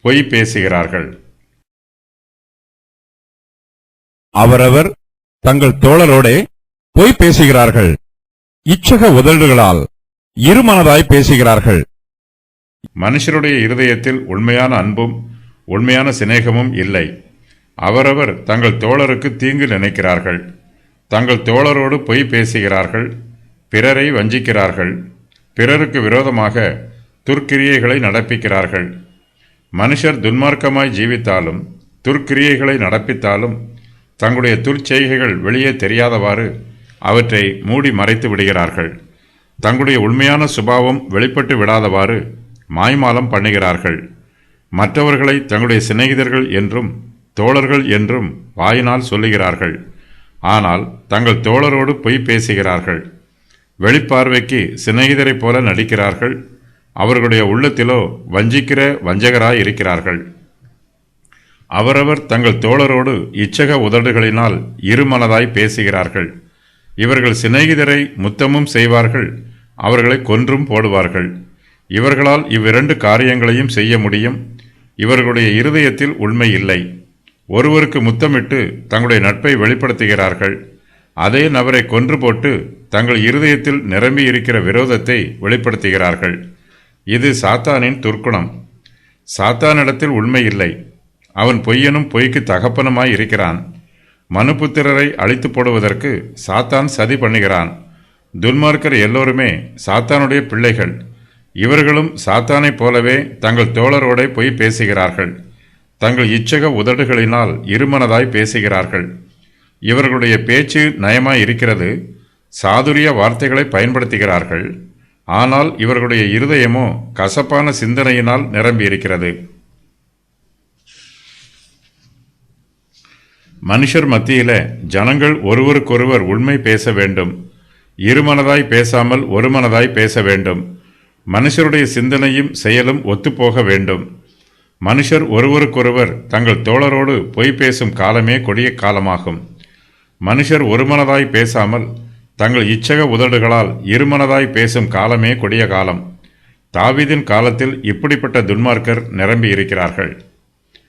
பொய் பேசுகிறார்கள். அவரவர் தங்கள் தோழரோடே பொய் பேசுகிறார்கள். இச்சக உதடுகளால் இருமனதாய் பேசுகிறார்கள். மனுஷருடைய இருதயத்தில் உண்மையான அன்பும் உண்மையான சிநேகமும் இல்லை. அவரவர் தங்கள் தோழருக்கு தீங்கு நினைக்கிறார்கள். தங்கள் தோழரோடு பொய் பேசுகிறார்கள். பிறரை வஞ்சிக்கிறார்கள். பிறருக்கு விரோதமாக துர்க்கிரியைகளை நடப்பிக்கிறார்கள். மனுஷர் துன்மார்க்கமாய் ஜீவித்தாலும் துர்க்கிரியைகளை நடப்பித்தாலும் தங்களுடைய துர்ச்செய்கைகள் வெளியே தெரியாதவாறு அவற்றை மூடி மறைத்து விடுகிறார்கள். தங்களுடைய உண்மையான சுபாவம் வெளிப்பட்டு விடாதவாறு மாய்மாலம் பண்ணுகிறார்கள். மற்றவர்களை தங்களுடைய சிநேகிதர்கள் என்றும் தோழர்கள் என்றும் வாயினால் சொல்லுகிறார்கள். ஆனால் தங்கள் தோழரோடு பொய் பேசுகிறார்கள். வெளிப்பார்வைக்கு சிநேகிதரைப் போல நடிக்கிறார்கள். அவர்களுடைய உள்ளத்திலோ வஞ்சிக்கிற வஞ்சகராய் இருக்கிறார்கள். அவரவர் தங்கள் தோழரோடு இச்சக உதடுகளினால் இருமனதாய் பேசுகிறார்கள். இவர்கள் சிநேகிதரை முத்தமும் செய்வார்கள். அவர்களை கொன்றும் போடுவார்கள். இவர்களால் இவ்விரண்டு காரியங்களையும் செய்ய முடியும். இவர்களுடைய இருதயத்தில் உண்மை இல்லை. ஒருவருக்கு முத்தமிட்டு தங்களுடைய நட்பை வெளிப்படுத்துகிறார்கள். அதே நபரை கொன்று போட்டு தங்கள் இருதயத்தில் நிரம்பி இருக்கிற விரோதத்தை வெளிப்படுத்துகிறார்கள். இது சாத்தானின் துர்க்குணம். சாத்தானிடத்தில் உண்மை இல்லை. அவன் பொய்யனும் பொய்க்கு தகப்பனுமாய் இருக்கிறான். மனுபுத்திரரை அழித்து போடுவதற்கு சாத்தான் சதி பண்ணுகிறான். துன்மார்க்கர் எல்லோருமே சாத்தானுடைய பிள்ளைகள். இவர்களும் சாத்தானைப் போலவே தங்கள் தோழரோடே பொய் பேசுகிறார்கள். தங்கள் இச்சக உதடுகளினால் இருமனதாய் பேசுகிறார்கள். இவர்களுடைய பேச்சு நயமாய் இருக்கிறது. சாதுரிய வார்த்தைகளை பயன்படுத்துகிறார்கள். ஆனால் இவர்களுடைய இருதயமோ கசப்பான சிந்தனையினால் நிரம்பியிருக்கிறது. மனுஷர் மத்தியில ஜனங்கள் ஒருவருக்கொருவர் உண்மை பேச வேண்டும். இருமனதாய் பேசாமல் ஒருமனதாய் பேச வேண்டும். மனுஷருடைய சிந்தனையும் செயலும் ஒத்துப்போக வேண்டும். மனுஷர் ஒருவருக்கொருவர் தங்கள் தோழரோடு பொய் பேசும் காலமே கொடிய காலமாகும். மனுஷர் ஒருமனதாய் பேசாமல் தங்கள் இச்சக உதடுகளால் இருமனதாய் பேசும் காலமே கொடிய காலம். தாவீதின் காலத்தில் இப்படிப்பட்ட துன்மார்க்கர் நிரம்பி இருக்கிறார்கள்.